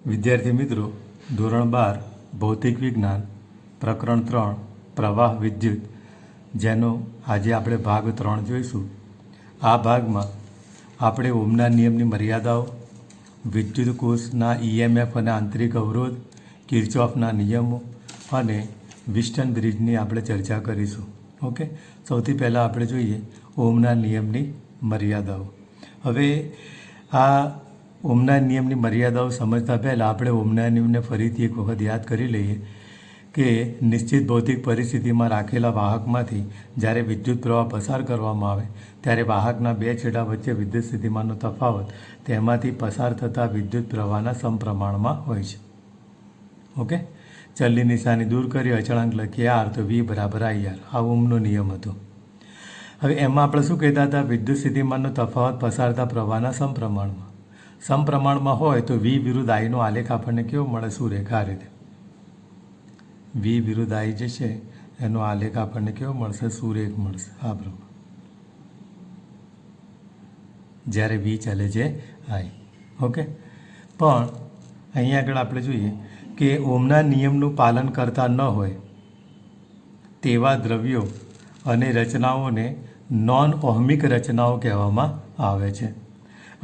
વિદ્યાર્થી મિત્રો, ધોરણ 12 ભૌતિક વિજ્ઞાન પ્રકરણ 3 પ્રવાહ વિદ્યુત, જેનો આજે આપણે ભાગ 3 જોઈશું. આ ભાગમાં આપણે ઓહમના નિયમની મર્યાદાઓ, વિદ્યુત કોષના EMF અને આંતરિક અવરોધ, કિર્ચોફના નિયમો અને વિસ્ટન બ્રિજની આપણે ચર્ચા કરીશું. ઓકે, સૌથી પહેલાં આપણે જોઈએ ઓહમના નિયમની મર્યાદાઓ. હવે આ ઓહમના નિયમની મર્યાદાઓ સમજતા પહેલાં આપણે ઓહમના નિયમને ફરીથી એક વખત યાદ કરી લઈએ કે નિશ્ચિત ભૌતિક પરિસ્થિતિમાં રાખેલા વાહકમાંથી જ્યારે વિદ્યુત પ્રવાહ પસાર કરવામાં આવે ત્યારે વાહકના બે છેડા વચ્ચે વિદ્યુત સ્થિતિમાનનો તફાવત તેમાંથી પસાર થતા વિદ્યુત પ્રવાહના સમપ્રમાણમાં હોય છે. ઓકે, ચલની નિશાની દૂર કરી અચળાંક લખીએ R તો V બરાબર IR. આ ઓહમનો નિયમ હતો. હવે એમાં આપણે શું કહેતા હતા? વિદ્યુત સ્થિતિમાનનો તફાવત પસારતા પ્રવાહના સમપ્રમાણમાં હોય તો V વિરુદ્ધ I નો આલેખ આપણને કેવો મળે? સુરેખ. આ રીતે V વિરુદ્ધ I જે છે એનો આલેખ આપણને કેવો મળશે? સુરેખ મળશે. આ પ્રમાણે જ્યારે V ચાલે છે I. ઓકે, પણ અહીંયા આગળ આપણે જોઈએ કે ઓહમના નિયમનું પાલન કરતા ન હોય તેવા દ્રવ્યો અને રચનાઓને નોન ઓહમિક રચનાઓ કહેવામાં આવે છે.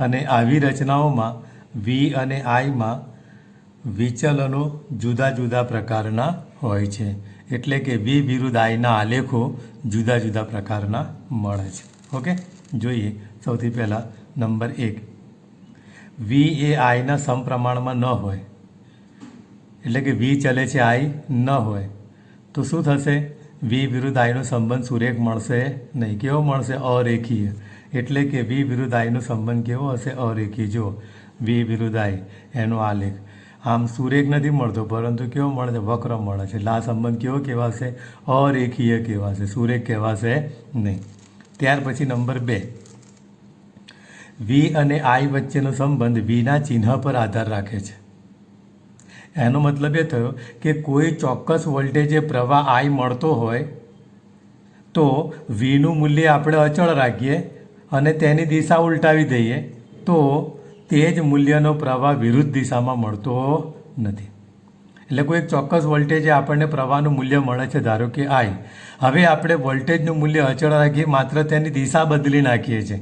અને આવી રચનાઓમાં V અને Iમાં વિચલનો જુદા જુદા પ્રકારના હોય છે. એટલે કે V વિરુદ્ધ Iના આલેખો જુદા જુદા પ્રકારના મળે છે. ઓકે, જોઈએ સૌથી પહેલાં નંબર 1. V એ Iના સમપ્રમાણમાં ન હોય, એટલે કે V ચલે છે I ન હોય તો શું થશે? V વિરુદ્ધ Iનો સંબંધ સુરેખ મળશે નહીં. કેવો મળશે? અરેખીય. એટલે કે V વિરુદ્ધ Iનો સંબંધ કેવો હશે? અરેખીય. જો V વિરુદ્ધ I એનો આલેખ આમ સુરેખ નથી મળતો, પરંતુ કેવો મળે છે? વક્ર મળે છે. એટલે આ સંબંધ કેવો કહેવાશે? અરેખીય કહેવાશે, સુરેખ કહેવાશે નહીં. ત્યાર પછી નંબર 2. V અને I વચ્ચેનો સંબંધ Vના ચિહ્ન પર આધાર રાખે છે. એનો મતલબ એ થયો કે કોઈ ચોક્કસ વોલ્ટેજે પ્રવાહ I મળતો હોય તો Vનું મૂલ્ય આપણે અચળ રાખીએ અને તેની દિશા ઉલટાવી દઈએ તો તે જ મૂલ્યનો પ્રવાહ વિરુદ્ધ દિશામાં મળતો નથી. એટલે કોઈ ચોક્કસ વોલ્ટેજે આપણને પ્રવાહનું મૂલ્ય મળે છે, ધારો કે I. હવે આપણે વોલ્ટેજનું મૂલ્ય અચળ રાખીએ, માત્ર તેની દિશા બદલી નાખીએ છીએ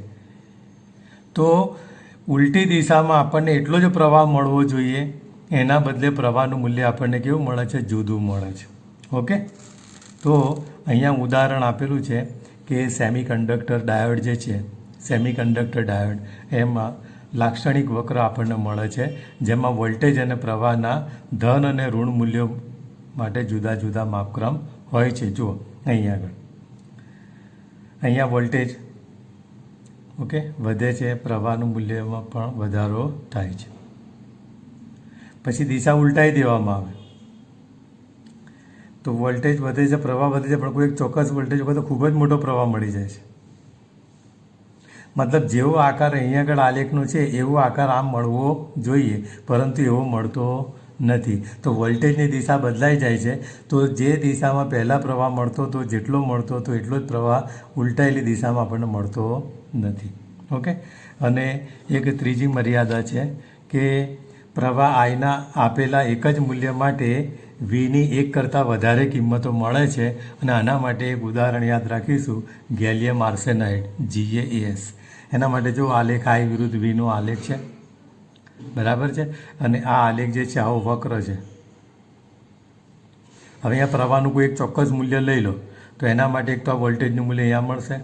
તો ઉલટી દિશામાં આપણને એટલો જ પ્રવાહ મળવો જોઈએ, એના બદલે પ્રવાહનું મૂલ્ય આપણને કેવું મળે છે? જુદું મળે છે. ઓકે, તો અહીંયા ઉદાહરણ આપેલું છે કે સેમિકન્ડક્ટર ડાયોડ જે છે, સેમિકન્ડક્ટર ડાયોડ એમાં લાક્ષણિક વક્ર આપણને મળે છે, જેમાં વોલ્ટેજ અને પ્રવાહના ધન અને ઋણ મૂલ્યો માટે જુદા જુદા માપક્રમ હોય છે. જુઓ અહીંયા આગળ, અહીંયા વોલ્ટેજ ઓકે વધે છે, પ્રવાહનું મૂલ્યમાં પણ વધારો થાય છે. પછી દિશા ઉલટાઈ દેવામાં આવે તો વોલ્ટેજ વધે છે, પ્રવાહ વધે છે, પણ કોઈ એક ચોક્કસ વોલ્ટેજ વખતે ખૂબ જ મોટો પ્રવાહ મળી જાય છે. મતલબ જેવો આકાર અહીંયા આગળ આલેખનો છે એવો આકાર આમ મળવો જોઈએ, પરંતુ એવો મળતો નથી. તો વોલ્ટેજની દિશા બદલાઈ જાય છે. તો જે દિશામાં પહેલાં પ્રવાહ મળતો હતો, જેટલો મળતો હતો એટલો જ પ્રવાહ ઉલટાયેલી દિશામાં આપણને મળતો નથી. ઓકે, અને એક ત્રીજી મર્યાદા છે કે પ્રવાહ Iના આપેલા એક જ મૂલ્ય માટે Vની એક કરતાં વધારે કિંમતો મળે છે. અને આના માટે એક ઉદાહરણ યાદ રાખીશું, ગેલિયમ આર્સેનાઇડ GaAs. એના માટે જો આલેખ I વિરુદ્ધ Vનો આલેખ છે, બરાબર છે, અને આ આલેખ જે છે આવો વક્ર છે. હવે અહીંયા પ્રવાહનું કોઈ એક ચોક્કસ મૂલ્ય લઈ લો તો એના માટે એક તો આ વોલ્ટેજનું મૂલ્ય અહીંયા મળશે,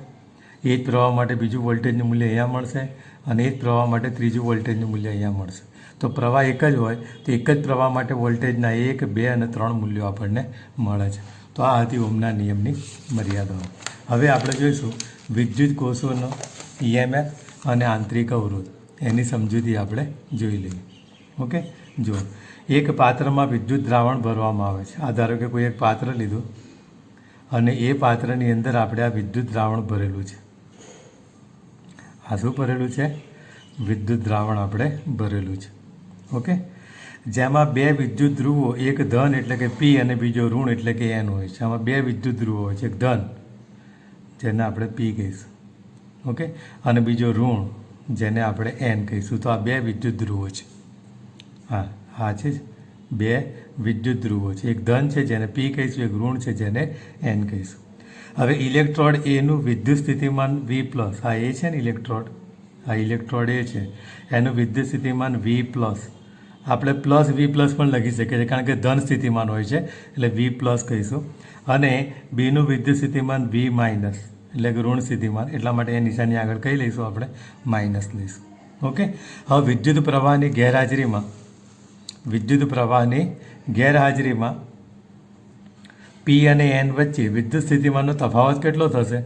એ જ પ્રવાહ માટે બીજું વોલ્ટેજનું મૂલ્ય અહીંયા મળશે, અને એ જ પ્રવાહ માટે ત્રીજું વોલ્ટેજનું મૂલ્ય અહીંયા મળશે. તો પ્રવાહ એક જ હોય તો એક જ પ્રવાહ માટે વોલ્ટેજના 1, 2 અને 3 મૂલ્યો આપણને મળે છે. તો આ હતી ઓહમના નિયમની મર્યાદાઓ. હવે આપણે જોઈશું વિદ્યુત કોષોનો EMF અને આંતરિક અવરોધ, એની સમજૂતી આપણે જોઈ લઈએ. ઓકે, જો એક પાત્રમાં વિદ્યુત દ્રાવણ ભરવામાં આવે છે. આ ધારો કે કોઈ એક પાત્ર લીધું અને એ પાત્રની અંદર આપણે આ વિદ્યુત દ્રાવણ ભરેલું છે. આ શું ભરેલું છે? વિદ્યુત દ્રાવણ આપણે ભરેલું છે. ઓકે, જેમાં બે વિદ્યુત ધ્રુવો, એક ધન એટલે કે P અને બીજો ઋણ એટલે કે N હોય છે. આમાં બે વિદ્યુત ધ્રુવો હોય છે, એક ધન જેને આપણે P કહીશું, ઓકે, અને બીજો ઋણ જેને આપણે N કહીશું. તો આ બે વિદ્યુત ધ્રુવો છે. હા, આ છે બે વિદ્યુત ધ્રુવો છે, એક ધન છે જેને પી કહીશું, એક ઋણ છે જેને એન કહીશું. હવે ઇલેક્ટ્રોડ એનું વિદ્યુત સ્થિતિમાન વી પ્લસ, આ એ છે ને ઇલેક્ટ્રોડ, આ ઇલેક્ટ્રોડ એ છે, એનું વિદ્યુત સ્થિતિમાન વી પ્લસ, આપણે પ્લસ વી પ્લસ પણ લખી શકીએ છીએ કારણ કે ધન સ્થિતિમાન હોય છે એટલે વી પ્લસ કહીશું. અને બીનું વિદ્યુત સ્થિતિમાન વી માઇનસ એટલે કે ઋણ સ્થિતિમાન, એટલા માટે એ નિશાની આગળ કઈ લઈશું આપણે, માઇનસ લઈશું. ઓકે. હવે વિદ્યુત પ્રવાહની ગેરહાજરીમાં પી અને એન વચ્ચે વિદ્યુત સ્થિતિમાનનો તફાવત કેટલો થશે?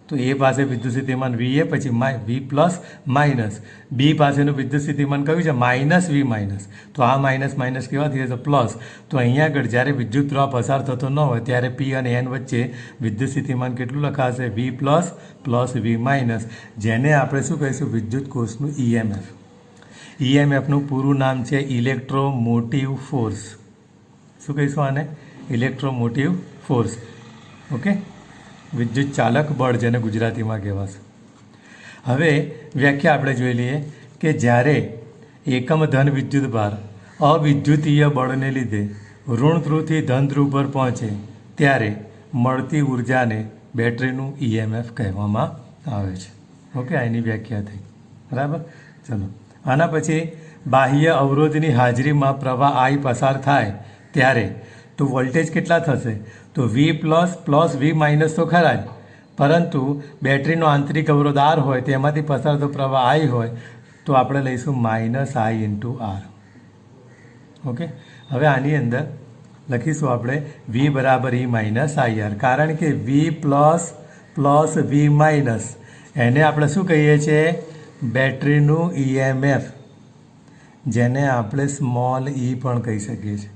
તો એ પાસે વિદ્યુત સ્થિતિમાન વી એ, પછી વી પ્લસ માઇનસ, બી પાસેનું વિદ્યુત સ્થિતિમાન કયું છે? Minus V minus. તો આ માઇનસ માઇનસ કેવા થઈ જશે? પ્લસ. તો અહીંયા આગળ જ્યારે વિદ્યુત પ્રવાહ પસાર થતો ન હોય ત્યારે પી અને એન વચ્ચે વિદ્યુત સ્થિતિમાન કેટલું લખાશે? વી પ્લસ પ્લસ વી માઇનસ, જેને આપણે શું કહીશું? વિદ્યુત કોષનું ઈએમએફ. ઈએમએફનું પૂરું નામ છે ઇલેક્ટ્રોમોટિવ ફોર્સ. શું કહીશું આને? Electromotive force. ઓકે. વિદ્યુત ચાલક બળ જેને ગુજરાતીમાં કહેવાશે. હવે વ્યાખ્યા આપણે જોઈ લઈએ કે જ્યારે એકમ ધન વિદ્યુત ભાર અવિદ્યુતીય બળને લીધે ઋણ ધ્રુવથી ધન ધ્રુવ પર પહોંચે ત્યારે મળતી ઉર્જાને બેટરીનું ઈએમએફ કહેવામાં આવે છે. ઓકે, આની વ્યાખ્યા થઈ. બરાબર. ચલો, આના પછી બાહ્ય અવરોધની હાજરીમાં પ્રવાહ આઈ પસાર થાય ત્યારે તો વોલ્ટેજ કેટલા થશે? તો વી પ્લસ પ્લસ વી માઇનસ તો ખરા જ, પરંતુ બેટરીનો આંતરિક અવરોધ આર હોય તેમાંથી પસાર થતો પ્રવાહ આઈ હોય તો આપણે લઈશું minus I into R. Okay. હવે આની અંદર લખીશું આપણે વી બરાબર ઈ માઇનસ આઈ આર, કારણ કે વી પ્લસ પ્લસ વી માઇનસ એને આપણે શું કહીએ છીએ? બેટરીનું ઈએમએફ, જેને આપણે સ્મોલ ઈ પણ કહી શકીએ છીએ.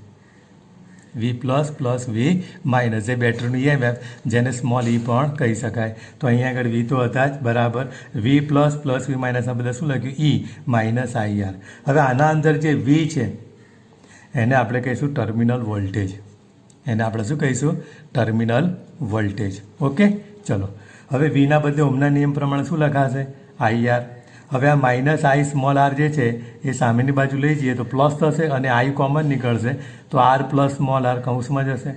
વી પ્લસ પ્લસ વી માઇનસ એ બેટરીનું ઈએમએફ, જેને સ્મોલ ઈ પણ કહી શકાય. તો અહીંયા આગળ વી તો હતા જ, બરાબર. વી પ્લસ પ્લસ વી માઇનસ આ બધા શું લખ્યું? ઈ માઇનસ આઈ આર. હવે આના અંદર જે વી છે એને આપણે કહીશું ટર્મિનલ વોલ્ટેજ. એને આપણે શું કહીશું? Terminal voltage. ઓકે. ચલો, હવે વીના બદલે ઓહમના નિયમ પ્રમાણે શું લખાશે? I R. હવે આ માઇનસ આઈ સ્મોલ આર જે છે એ સામેની બાજુ લઈ જઈએ તો પ્લસ થશે અને આઈ કોમન નીકળશે તો આર પ્લસ સ્મોલ આર કૌંસમાં જશે.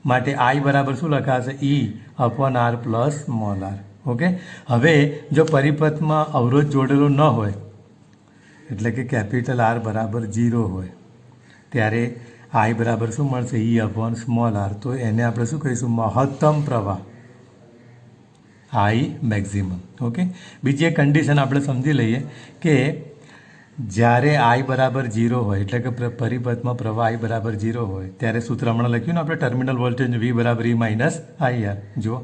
માટે આઈ બરાબર શું લખાશે? E upon R plus small R. Okay. હવે જો પરિપથમાં અવરોધ જોડેલો ન હોય એટલે કે કેપિટલ આર બરાબર 0 હોય ત્યારે આઈ બરાબર શું મળશે? ઈ અપોન સ્મોલ આર. તો એને આપણે શું કહીશું? મહત્તમ પ્રવાહ, આઈ મેક્સિમમ. ઓકે. બીજી એક કન્ડિશન આપણે સમજી લઈએ કે જ્યારે આઈ બરાબર 0 હોય એટલે કે પરિપથમાં પ્રવાહ આઈ બરાબર 0 હોય ત્યારે સૂત્ર હમણાં લખ્યું ને આપણે ટર્મિનલ વોલ્ટેજ વી બરાબર ઈ માઇનસ આઈ આર. જુઓ.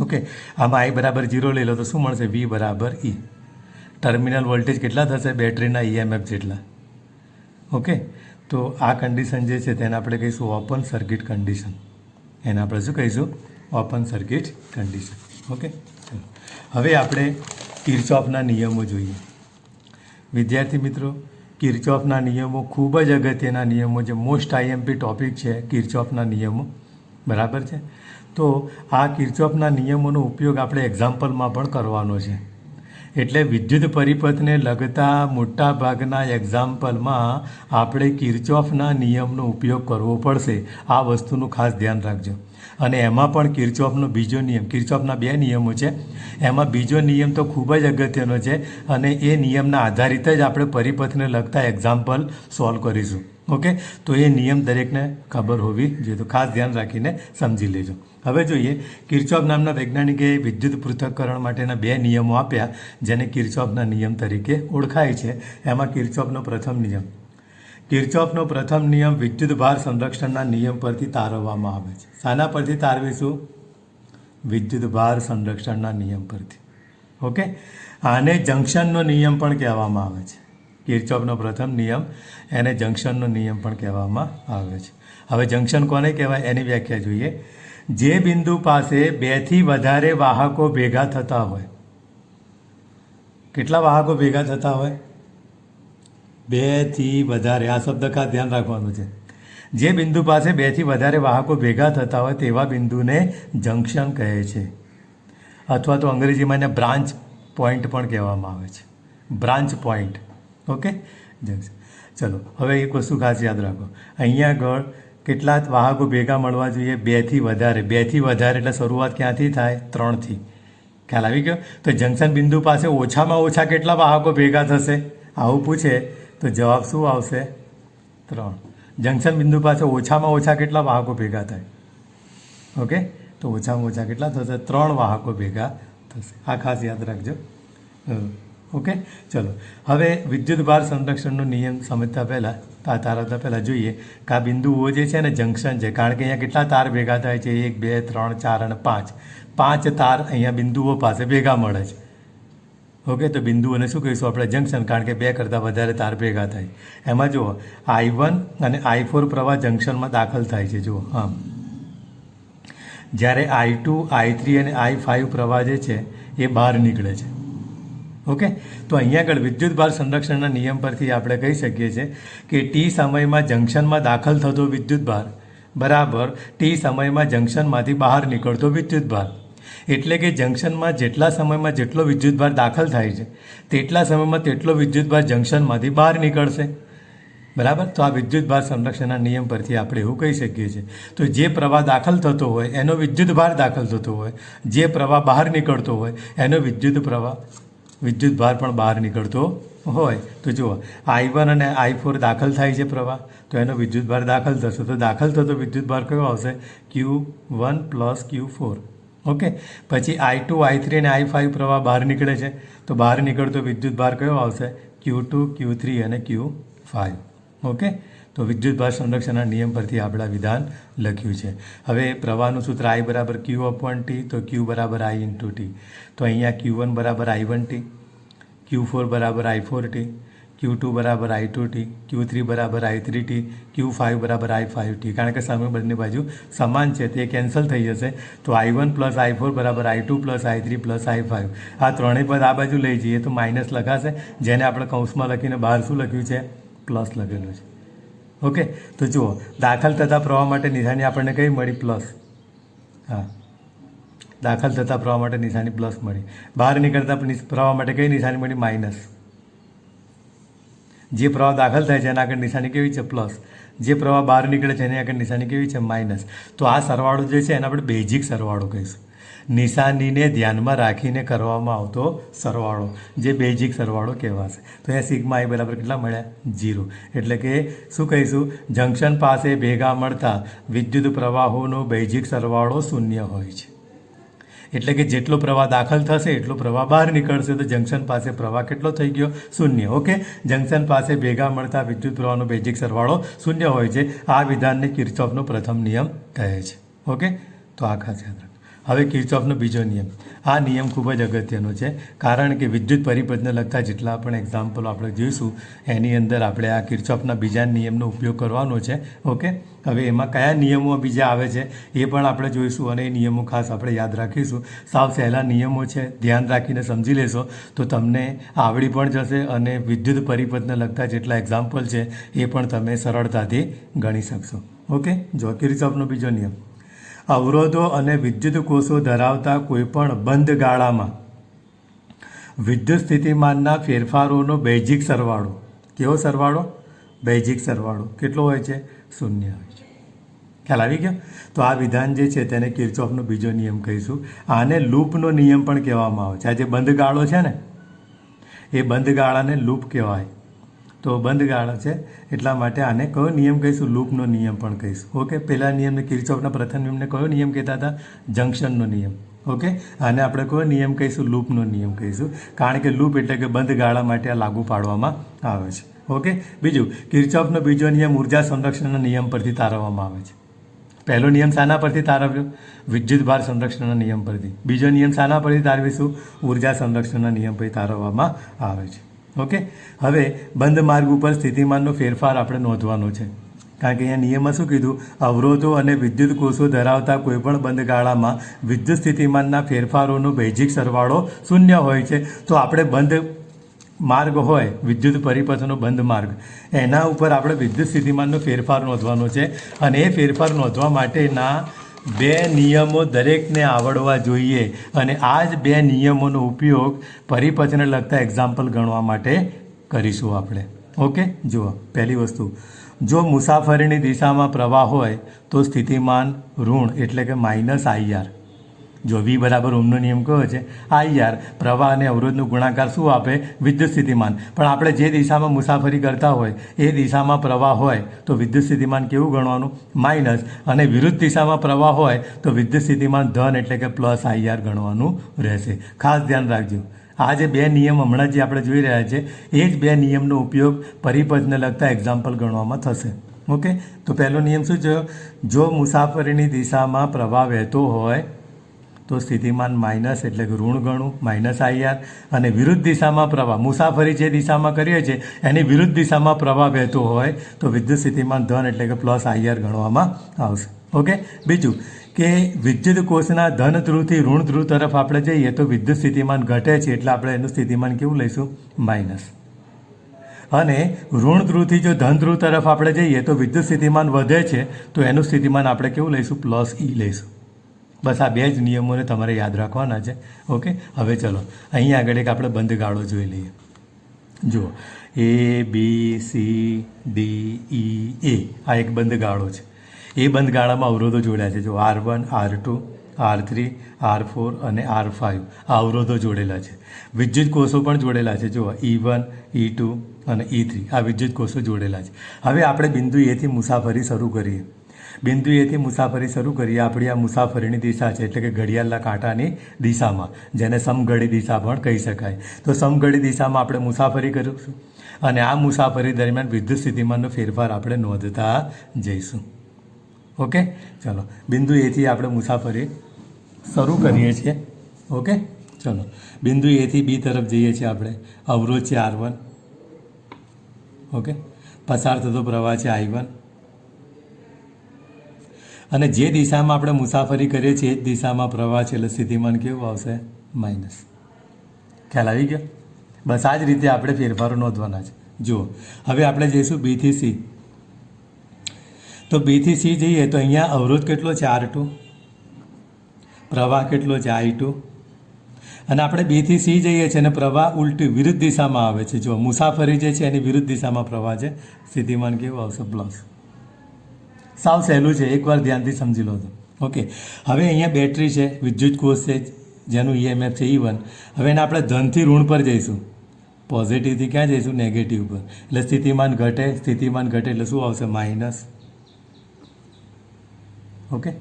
ઓકે. આમાં આઈ બરાબર 0 લઈ લો તો શું મળશે? વી બરાબર ઈ. ટર્મિનલ વોલ્ટેજ કેટલા થશે? બેટરીના ઈએમએફ જેટલા. ઓકે. તો આ કન્ડિશન જે છે તેને આપણે કહીશું ઓપન સર્કિટ કન્ડિશન. એને આપણે શું કહીશું? Open circuit condition. ઓકે. ચલો, હવે આપણે કિર્ચોફના નિયમો જોઈએ. વિદ્યાર્થી મિત્રો, કિર્ચોફના નિયમો ખૂબ જ અગત્યના નિયમો છે. મોસ્ટ આઈએમપી ટોપિક છે કિર્ચોફના નિયમો. બરાબર છે. તો આ કિર્ચોફના નિયમોનો ઉપયોગ આપણે એક્ઝામ્પલમાં પણ કરવાનો છે. એટલે વિદ્યુત પરિપથને લગતા મોટા ભાગના એક્ઝામ્પલમાં આપણે કિર્ચોફના નિયમનો ઉપયોગ કરવો પડશે. આ વસ્તુનું ખાસ ધ્યાન રાખજો. અને એમાં પણ કિર્ચોફનો બીજો નિયમ, કિર્ચોફના 2 નિયમો છે, એમાં બીજો નિયમ તો ખૂબ જ અગત્યનો છે અને એ નિયમના આધારિત જ આપણે પરિપથને લગતા એક્ઝામ્પલ સોલ્વ કરીશું. ઓકે. તો એ નિયમ દરેકને ખબર હોવી જોઈએ, તો ખાસ ધ્યાન રાખીને સમજી લેજો. હવે જોઈએ, કિર્ચોફ નામના વૈજ્ઞાનિકે વિદ્યુત પૃથક્કરણ માટેના 2 નિયમો આપ્યા જેને કિર્ચોફના નિયમ તરીકે ઓળખાય છે. એમાં કિર્ચોફનો પ્રથમ નિયમ વિદ્યુત ભાર સંરક્ષણના નિયમ પરથી તારવવામાં આવે છે. શાના પરથી તારવીશું? વિદ્યુત ભાર સંરક્ષણના નિયમ પરથી. ઓકે. આને જંક્શનનો નિયમ પણ કહેવામાં આવે છે. કિર્ચોફનો પ્રથમ નિયમ એને જંક્શનનો નિયમ પણ કહેવામાં આવે છે. હવે જંક્શન કોને કહેવાય એની વ્યાખ્યા જોઈએ. જે બિંદુ પાસે 2 થી વધારે વાહકો ભેગા થતા હોય. કેટલા વાહકો ભેગા થતા હોય? 2 થી વધારે. આ શબ્દ ખાસ ધ્યાન રાખવાનું છે. જે બિંદુ પાસે 2 થી વધારે વાહકો ભેગા થતા હોય તેવા બિંદુને જંક્શન કહે છે, અથવા તો અંગ્રેજીમાં એને બ્રાન્ચ પોઈન્ટ પણ કહેવામાં આવે છે. Branch point. ઓકે. જંક્શન. ચલો હવે એક વસ્તુ ખાસ યાદ રાખો, અહીંયા આગળ કેટલા વાહકો ભેગા મળવા જોઈએ? 2થી વધારે. 2થી વધારે એટલે શરૂઆત ક્યાંથી થાય? 3થી. ખ્યાલ આવી ગયો? તો જંકશન બિંદુ પાસે ઓછામાં ઓછા કેટલા વાહકો ભેગા થશે? આવું પૂછે તો જવાબ શું આવશે? 3. જંકશન બિંદુ પાસે ઓછામાં ઓછા કેટલા વાહકો ભેગા થાય? ઓકે, તો ઓછામાં ઓછા કેટલા થશે? 3 વાહકો ભેગા થશે. આ ખાસ યાદ રાખજો. ઓકે, ચલો હવે વિદ્યુત ભાર સંરક્ષણનો નિયમ સમજતા પહેલાં તારવતા પહેલાં જોઈએ કે આ બિંદુઓ જે છે ને જંકશન છે, કારણ કે અહીંયા કેટલા તાર ભેગા થાય છે? 1 2 3 4 અને 5. 5 તાર અહીંયા બિંદુઓ પાસે ભેગા મળે છે. ઓકે, તો બિંદુઓને શું કહીશું આપણે? જંકશન, કારણ કે 2 કરતાં વધારે તાર ભેગા થાય. એમાં જુઓ I1 અને I4 પ્રવાહ જંકશનમાં દાખલ થાય છે. જુઓ, હા, જ્યારે I2 I3 અને I5 પ્રવાહ જે છે એ બહાર નીકળે છે. ઓકે, તો અહીંયા આગળ વિદ્યુત ભાર સંરક્ષણના નિયમ પરથી આપણે કહી શકીએ છીએ કે ટી સમયમાં જંકશનમાં દાખલ થતો વિદ્યુત ભાર બરાબર ટી સમયમાં જંકશનમાંથી બહાર નીકળતો વિદ્યુત ભાર. એટલે કે જંકશનમાં જેટલા સમયમાં જેટલો વિદ્યુત ભાર દાખલ થાય છે તેટલા સમયમાં તેટલો વિદ્યુત ભાર જંકશનમાંથી બહાર નીકળશે. બરાબર, તો આ વિદ્યુત ભાર સંરક્ષણના નિયમ પરથી આપણે એવું કહી શકીએ છીએ. તો જે પ્રવાહ દાખલ થતો હોય એનો વિદ્યુત ભાર દાખલ થતો હોય, જે પ્રવાહ બહાર નીકળતો હોય એનો વિદ્યુત ભાર પણ બહાર નીકળતો હોય. તો જુઓ I1 અને I4 દાખલ થાય છે પ્રવાહ, તો એનો વિદ્યુત ભાર દાખલ થશે. તો દાખલ થતો વિદ્યુત ભાર કયો આવશે? Q1 + Q4. ઓકે, પછી I2 I3 અને I5 પ્રવાહ બહાર નીકળે છે, તો બહાર નીકળતો વિદ્યુત ભાર કયો આવશે? Q2 Q3 અને Q5. ઓકે, તો વિદ્યુત ભાર સંરક્ષણના નિયમ પરથી આપણે વિધાન લખ્યું છે. હવે પ્રવાહનું સૂત્ર I = Q/T, તો Q = I × T. તો અહીંયા Q1 = I1T, Q4 = I4T, Q2 = I2T, Q3 = I3T, Q5 = I5T. કારણ કે સામે બંને બાજુ સમાન છે તે કેન્સલ થઈ જશે. તો I1 + I4 = I2 + I3 + I5. આ ત્રણેય પદ આ બાજુ લઈ જઈએ તો માઇનસ લખાશે, જેને આપણે કૌંસમાં લખીને બહાર શું લખ્યું છે? પ્લસ લખેલું છે. ઓકે, તો જુઓ દાખલ થતા પ્રવાહ માટે નિશાની આપણને કઈ મળી? પ્લસ. હા, દાખલ થતા પ્રવાહ માટે નિશાની પ્લસ મળી. બહાર નીકળતા પ્રવાહ માટે કઈ નિશાની મળી? માઇનસ. જે પ્રવાહ દાખલ થાય છે એના આગળ નિશાની કેવી છે? પ્લસ. જે પ્રવાહ બહાર નીકળે છે એની આગળ નિશાની કેવી છે? માઇનસ. તો આ સરવાળો જે છે એને આપણે બેઝિક સરવાળો કહીશું. નિશાનીને ધ્યાનમાં રાખીને કરવામાં આવતો સરવાળો, જે બેઝિક સરવાળો કહેવાશે. તો અહીંયા સિગ્મા I બરાબર કેટલા મળ્યા? 0. એટલે કે શું કહીશું? જંકશન પાસે ભેગા મળતા વિદ્યુત પ્રવાહોનો બેઝિક સરવાળો 0 હોય છે. એટલે કે જેટલો પ્રવાહ દાખલ થશે એટલો પ્રવાહ બહાર નીકળશે. તો જંકશન પાસે પ્રવાહ કેટલો થઈ ગયો? 0. ઓકે, જંકશન પાસે ભેગા મળતા વિદ્યુત પ્રવાહનો બેઝિક સરવાળો 0 હોય છે. આ વિધાનને કિર્ચોફનો પ્રથમ નિયમ કહે છે. ઓકે, તો આ ખાસ યાદ રાખો. હવે કિર્ચોફનો બીજો નિયમ. આ નિયમ ખૂબ જ અગત્યનો છે, કારણ કે વિદ્યુત પરિપથને લગતા જેટલા પણ એક્ઝામ્પલો આપણે જોઈશું એની અંદર આપણે આ કિર્ચોફના બીજા નિયમનો ઉપયોગ કરવાનો છે. ઓકે, હવે એમાં કયા નિયમો બીજા આવે છે એ પણ આપણે જોઈશું અને એ નિયમો ખાસ આપણે યાદ રાખીશું. સાવ સહેલા નિયમો છે, ધ્યાન રાખીને સમજી લેશો તો તમને આવડી પણ જશે અને વિદ્યુત પરિપથને લગતા જેટલા એક્ઝામ્પલ છે એ પણ તમે સરળતાથી ગણી શકશો. ઓકે, જો કિર્ચોફનો બીજો નિયમ. અવરોધો અને વિદ્યુત કોષો ધરાવતા કોઈપણ બંધ ગાળામાં વિદ્યુત સ્થિતિમાનના ફેરફારોનો બેઝિક સરવાળો. કેવો સરવાળો? બેઝિક સરવાળો કેટલો હોય છે? 0 હોય છે. ખ્યાલ આવી ગયો? તો આ વિધાન જે છે તેને કિર્ચોફનો બીજો નિયમ કહીશું. આને લૂપનો નિયમ પણ કહેવામાં આવે છે. આ જે બંધ ગાળો છે ને એ બંધ ગાળાને લૂપ કહેવાય. તો બંધ ગાળા છે એટલા માટે આને કયો નિયમ કહીશું? લૂપનો નિયમ પણ કહીશું. ઓકે, પહેલા નિયમને કિર્ચોફના પ્રથમ નિયમને કયો નિયમ કહેતા હતા? જંકશનનો નિયમ. ઓકે, આને આપણે કયો નિયમ કહીશું? લૂપનો નિયમ કહીશું, કારણ કે લૂપ એટલે કે બંધ ગાળા માટે આ લાગુ પાડવામાં આવે છે. ઓકે, બીજું કિર્ચોફનો બીજો નિયમ ઉર્જા સંરક્ષણના નિયમ પરથી તારવવામાં આવે છે. પહેલો નિયમ શાના પરથી તારવ્યો? વિદ્યુત ભાર સંરક્ષણના નિયમ પરથી. બીજો નિયમ શાના પરથી તારવીશું? ઉર્જા સંરક્ષણના નિયમ પરથી તારવવામાં આવે છે. ઓકે, હવે બંધ માર્ગ ઉપર સ્થિતિમાનનો ફેરફાર આપણે નોંધવાનો છે, કારણ કે અહીંયા નિયમમાં શું કીધું? અવરોધો અને વિદ્યુત કોષો ધરાવતા કોઈપણ બંધ ગાળામાં વિદ્યુત સ્થિતિમાનના ફેરફારોનો બેઝિક સરવાળો 0 હોય છે. તો આપણે બંધ માર્ગ હોય, વિદ્યુત પરિપથનો બંધ માર્ગ, એના ઉપર આપણે વિદ્યુત સ્થિતિમાનનો ફેરફાર નોંધવાનો છે. અને એ ફેરફાર નોંધવા માટેના 2 નિયમો દરેકને આવડવા જોઈએ. અને આ જ 2 નિયમોનો ઉપયોગ પરિપથને લગતા એક્ઝામ્પલ ગણવા માટે કરીશું આપણે. ઓકે, જુઓ પહેલી વસ્તુ, જો મુસાફરીની દિશામાં પ્રવાહ હોય તો સ્થિતિમાન ઋણ એટલે કે -IR. જો V બરાબર ઓહમનો નિયમ કયો છે IR, પ્રવાહ અને અવરોધનું ગુણાકાર શું આપે? વિદ્યુત સ્થિતિમાન. પણ આપણે જે દિશામાં મુસાફરી કરતા હોય એ દિશામાં પ્રવાહ હોય તો વિદ્યુત સ્થિતિમાન કેવું ગણવાનું? માઇનસ. અને વિરુદ્ધ દિશામાં પ્રવાહ હોય તો વિદ્યુત સ્થિતિમાન ધન એટલે કે +IR ગણવાનું રહેશે. ખાસ ધ્યાન રાખજો. આ જે બે નિયમ હમણાં જે આપણે જોઈ રહ્યા છે એ જ બે નિયમનો ઉપયોગ પરિપથને લગતા એક્ઝામ્પલ ગણવામાં થશે. ઓકે, તો પહેલો નિયમ શું છે? જો મુસાફરીની દિશામાં પ્રવાહ વહેતો હોય તો સ્થિતિમાન માઇનસ એટલે કે ઋણ ગણું -IR. અને વિરુદ્ધ દિશામાં પ્રવાહ, મુસાફરી જે દિશામાં કરીએ છીએ એની વિરુદ્ધ દિશામાં પ્રવાહ વહેતો હોય તો વિદ્યુત સ્થિતિમાન ધન એટલે કે +IR ગણવામાં આવશે. ઓકે, બીજું કે વિદ્યુત કોષના ધન ધ્રુવથી ઋણ ધ્રુવ તરફ આપણે જઈએ તો વિદ્યુત સ્થિતિમાન ઘટે છે એટલે આપણે એનું સ્થિતિમાન કેવું લઈશું? માઇનસ. અને ઋણ ધ્રુવથી જો ધન ધ્રુવ તરફ આપણે જઈએ તો વિદ્યુત સ્થિતિમાન વધે છે તો એનું સ્થિતિમાન આપણે કેવું લઈશું? +E લઈશું. બસ આ બે જ નિયમોને તમારે યાદ રાખવાના છે. ઓકે, હવે ચલો અહીંયા આગળ એક આપણે બંધ ગાળો જોઈ લઈએ. જુઓ ABCDEA આ એક બંધ ગાળો છે. એ બંધ ગાળામાં અવરોધો જોડ્યા છે. જો R1, R2, R3, R4 અને R5 આ અવરોધો જોડેલા છે. વિદ્યુત કોષો પણ જોડેલા છે. જુઓ E1, E2 અને E3 આ વિદ્યુત કોષો જોડેલા છે. હવે આપણે બિંદુ એથી મુસાફરી શરૂ કરીએ. બિંદુ એથી મુસાફરી શરૂ કરીએ. આપણી આ મુસાફરીની દિશા છે એટલે કે ઘડિયાળના કાંટાની દિશામાં, જેને સમઘડી દિશા પણ કહી શકાય. તો સમઘડી દિશામાં આપણે મુસાફરી કરીશું અને આ મુસાફરી દરમિયાન વિદ્યુત સ્થિતિમાનનો ફેરફાર આપણે નોંધતા જઈશું. ઓકે, ચલો બિંદુ એથી આપણે મુસાફરી શરૂ કરીએ છીએ. ઓકે, ચલો બિંદુ એથી બી તરફ જઈએ છીએ આપણે. અવરોધ છે R1. ઓકે, પસાર થતો પ્રવાહ છે I1. અને જે દિશામાં આપણે મુસાફરી કરીએ છીએ એ જ દિશામાં પ્રવાહ છે એટલે સ્થિતિમાન કેવું આવશે? માઇનસ. ખ્યાલ આવી ગયો? બસ આ જ રીતે આપણે ફેરફારો નોંધવાના છે. જુઓ હવે આપણે જઈશું B થી C. તો B થી C જઈએ તો અહીંયા અવરોધ કેટલો છે? R2. પ્રવાહ કેટલો છે? I2. અને આપણે B થી C જઈએ છીએ અને પ્રવાહ ઉલટી વિરુદ્ધ દિશામાં આવે છે. જો મુસાફરી જે છે એની વિરુદ્ધ દિશામાં પ્રવાહ છે. સ્થિતિમાન કેવું આવશે? પ્લસ. સાવ સહેલું છે, એકવાર ધ્યાનથી સમજી લો તો. ઓકે, હવે અહીંયા બેટરી છે, વિદ્યુત કોષ છે જેનું EMF છે E1. હવે એને આપણે ધનથી ઋણ પર જઈશું, પોઝિટિવથી ક્યાં જઈશું? નેગેટિવ પર. એટલે સ્થિતિમાન ઘટે. સ્થિતિમાન ઘટે એટલે શું આવશે? માઇનસ. ઓકે,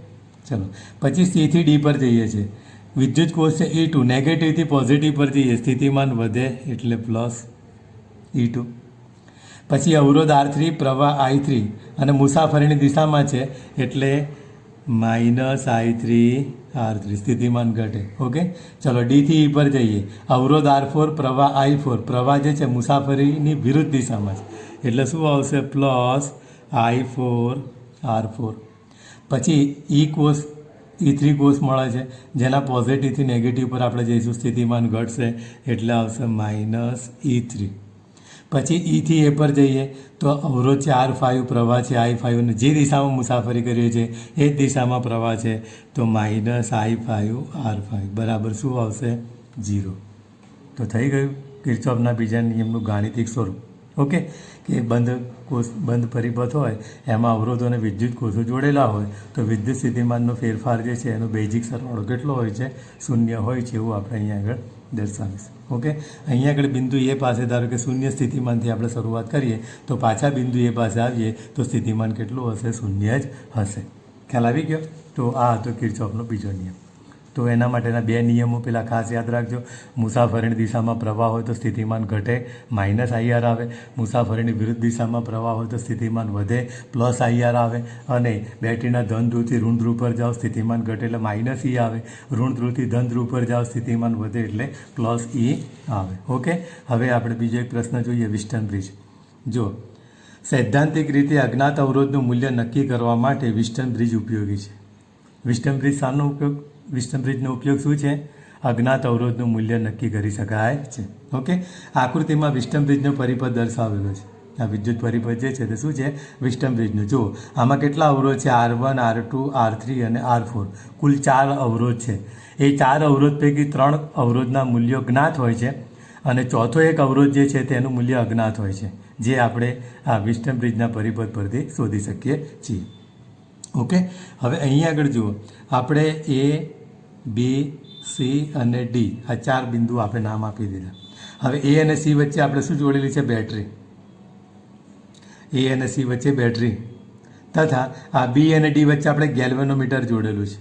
ચલો પછી C થી D પર જઈએ છીએ. વિદ્યુત કોષ છે E2. નેગેટિવથી પોઝિટિવ પર જઈએ, સ્થિતિમાન વધે એટલે +E2. પછી અવરોધ R3, પ્રવાહ I3 અને મુસાફરીની દિશામાં છે એટલે -I3 R3, સ્થિતિમાન ઘટે. ઓકે, ચલો D થી E પર જઈએ. અવરોધ R4, પ્રવાહ I4. પ્રવાહ જે છે મુસાફરીની વિરુદ્ધ દિશામાં છે એટલે શું આવશે? +I4 R4. પછી E3 કોષ મળે છે જેના પોઝિટિવથી નેગેટિવ પર આપણે જઈશું, સ્થિતિમાન ઘટશે એટલે આવશે -E3. પછી E થી A પર જઈએ તો અવરોધ છે R5, પ્રવાહ છે I5 અને જે દિશામાં મુસાફરી કરીએ છીએ એ જ દિશામાં પ્રવાહ છે તો -I5 R5 બરાબર શું આવશે? 0. તો થઈ ગયું કિર્ચોફના બીજા નિયમનું ગાણિતિક સ્વરૂપ. ઓકે, કે બંધ પરિપથ હોય એમાં અવરોધો અને વિદ્યુત કોષો જોડેલા હોય તો વિદ્યુત સ્થિતિમાનનો ફેરફાર જે છે એનો બેઝિક સરવાળો કેટલો હોય છે? 0 હોય છે એવું આપણે અહીંયા આગળ દર્શાવીશું. ઓકે, અહીંયા આગળ બિંદુ એ પાસે ધારો કે 0 સ્થિતિમાનથી આપણે શરૂઆત કરીએ તો પાછા બિંદુ એ પાસે આવીએ તો સ્થિતિમાન કેટલું હશે? 0 જ હશે. ખ્યાલ આવી ગયો? તો આ હતો કિર્ચોફનો બીજો નિયમ. તો એના માટેના બે નિયમો પેલા ખાસ યાદ રાખજો. મુસાફરીની દિશામાં પ્રવાહ હોય તો સ્થિતિમાન ઘટે, -IR આવે. મુસાફરીની વિરુદ્ધ દિશામાં પ્રવાહ હોય તો સ્થિતિમાન વધે, +IR આવે. અને બેટરીના ધન ધ્રુવથી ઋણ ધ્રુવ પર જાઓ, સ્થિતિમાન ઘટે એટલે -E આવે. ઋણ ધ્રુવથી ધન ધ્રુવ પર જાઓ, સ્થિતિમાન વધે એટલે +E આવે. ઓકે, હવે આપણે બીજો એક પ્રશ્ન જોઈએ, વિસ્ટન બ્રિજ. જો સૈદ્ધાંતિક રીતે અજ્ઞાત અવરોધનું મૂલ્ય નક્કી કરવા માટે વિસ્ટન બ્રિજ ઉપયોગી છે. વિસ્ટન બ્રિજ શાનો ઉપયોગ? વિસ્ટન બ્રિજનો ઉપયોગ શું છે? અજ્ઞાત અવરોધનું મૂલ્ય નક્કી કરી શકાય છે. ઓકે, આકૃતિમાં વિસ્ટન બ્રિજનો પરિપથ દર્શાવેલો છે. આ વિદ્યુત પરિપથ જે છે તે શું છે? વિસ્ટન બ્રિજનું. જુઓ આમાં કેટલા અવરોધ છે? R1, R2, R3 અને R4. કુલ 4 અવરોધ છે. એ 4 અવરોધ પૈકી 3 અવરોધના મૂલ્યો જ્ઞાત હોય છે અને ચોથો એક અવરોધ જે છે તેનું મૂલ્ય અજ્ઞાત હોય છે. જે આપણે આ વિસ્ટન બ્રિજના પરિપથ પરથી શોધી શકીએ છીએ. ઓકે, હવે અહીં આગળ જુઓ, આપણે એ, બી, સી અને ડી આ 4 બિંદુ આપણે નામ આપી દીધા. હવે એ અને સી વચ્ચે આપણે શું જોડેલી છે? બેટરી. એ અને સી વચ્ચે બેટરી તથા આ બી અને ડી વચ્ચે આપણે ગેલ્વેનોમીટર જોડેલું છે.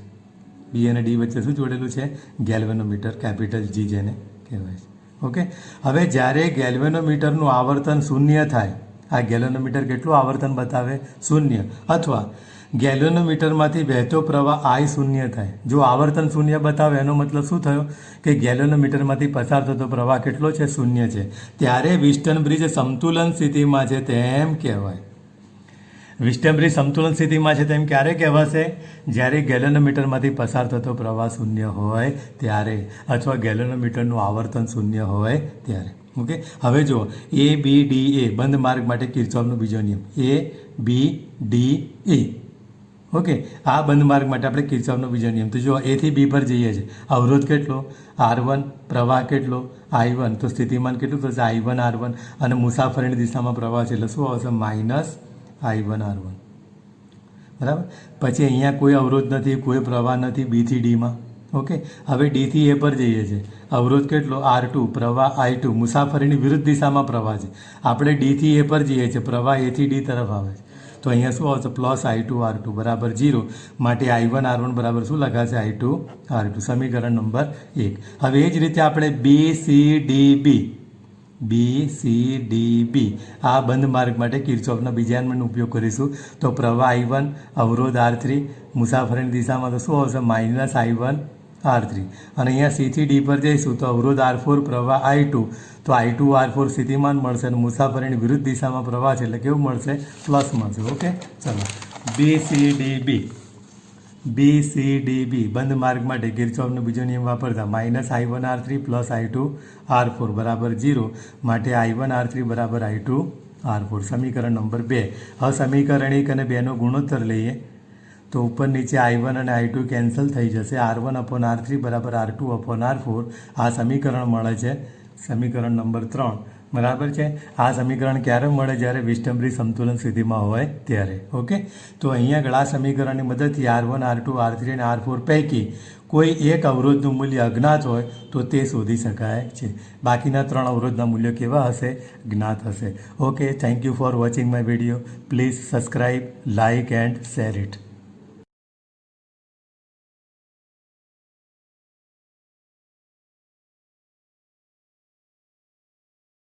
બી અને ડી વચ્ચે શું જોડેલું છે? ગેલ્વેનોમીટર, કેપિટલ જી જેને કહેવાય છે. ઓકે, હવે જ્યારે ગેલ્વેનોમીટરનું આવર્તન શૂન્ય થાય, આ ગેલ્વેનોમીટર કેટલું આવર્તન બતાવે? શૂન્ય. અથવા ગેલ્વેનોમીટરમાંથી વહેતો પ્રવાહ આઈ શૂન્ય થાય. જો આવર્તન શૂન્ય બતાવે એનો મતલબ શું થયો? કે ગેલ્વેનોમીટરમાંથી પસાર થતો પ્રવાહ કેટલો છે? શૂન્ય છે. ત્યારે વિસ્ટન બ્રિજ સમતુલન સ્થિતિમાં છે તેમ કહેવાય. વિસ્ટન બ્રિજ સમતુલન સ્થિતિમાં છે તેમ ક્યારે કહેવાશે? જ્યારે ગેલ્વેનોમીટરમાંથી પસાર થતો પ્રવાહ શૂન્ય હોય ત્યારે, અથવા ગેલ્વેનોમીટરનું આવર્તન શૂન્ય હોય ત્યારે. ઓકે, હવે જુઓ, એ, બી, ડી, એ બંધ માર્ગ માટે કિર્ચોફનો બીજો નિયમ. એ, બી, ડી, એ. ઓકે, આ બંધ માર્ગ માટે આપણે કિર્ચોફનો બીજો નિયમ. તો જો એથી બી પર જઈએ છીએ, અવરોધ કેટલો? R1, પ્રવાહ કેટલો? I1. તો સ્થિતિમાન કેટલું થશે? I1 R1. અને મુસાફરીની દિશામાં પ્રવાહ છે એટલે શું આવશે? Minus I1 R1. બરાબર. પછી અહીંયા કોઈ અવરોધ નથી, કોઈ પ્રવાહ નથી બીથી ડીમાં. ઓકે, હવે ડીથી એ પર જઈએ છીએ, અવરોધ કેટલો? R2, પ્રવાહ I2, મુસાફરીની વિરુદ્ધ દિશામાં પ્રવાહ છે. આપણે ડીથી એ પર જઈએ છીએ, પ્રવાહ એથી ડી તરફ આવે છે. તો અહીંયા શું આવશે? પ્લસ I2 R2 બરાબર 0. માટે I1 R1 બરાબર શું લખાશે? I2 R2. સમીકરણ નંબર 1. હવે એ જ રીતે આપણે બી, સી, ડી, બી આ બંધ માર્ગ માટે કિર્ચોફના બીજા નિયમનો ઉપયોગ કરીશું. તો પ્રવાહ I1, અવરોધ R3, મુસાફરીની દિશામાં તો શું આવશે? Minus I1 R3. અને અહીંયા સીથી ડી પર જઈશું તો અવરોધ R4, પ્રવાહ I2, તો I2 R4 સ્થિતિમાન મળશે અને મુસાફરીની વિરુદ્ધ દિશામાં પ્રવાહ છે એટલે કેવું મળશે? પ્લસ મળશે. ઓકે, ચલો, બી, સી, ડી, બી બંધ માર્ગ માટે કિર્ચોફનો બીજો નિયમ વાપરતા minus I1 R3 plus I2 R4 બરાબર 0. માટે I1 R3 બરાબર I2 R4. સમીકરણ નંબર 2. હવે સમીકરણ 1 અને 2નો ગુણોત્તર લઈએ તો ઉપર નીચે I1 અને I2 કેન્સલ થઈ જશે. R1/R3 બરાબર R2/R4. આ સમીકરણ મળે છે. સમીકરણ નંબર 3. બરાબર છે. આ સમીકરણ ક્યારે મળે? જ્યારે વિસ્ટન બ્રિજ સમતુલન સ્થિતિમાં હોય ત્યારે. ઓકે, તો અહીંયા આગળ આ સમીકરણની મદદથી R1, R2, R3 અને R4 પૈકી કોઈ એક અવરોધનું મૂલ્ય અજ્ઞાત હોય તો તે શોધી શકાય છે. બાકીના 3 અવરોધના મૂલ્યો કેવા હશે? જ્ઞાત હશે. Okay, thank you for watching my video. Please subscribe, like and share it.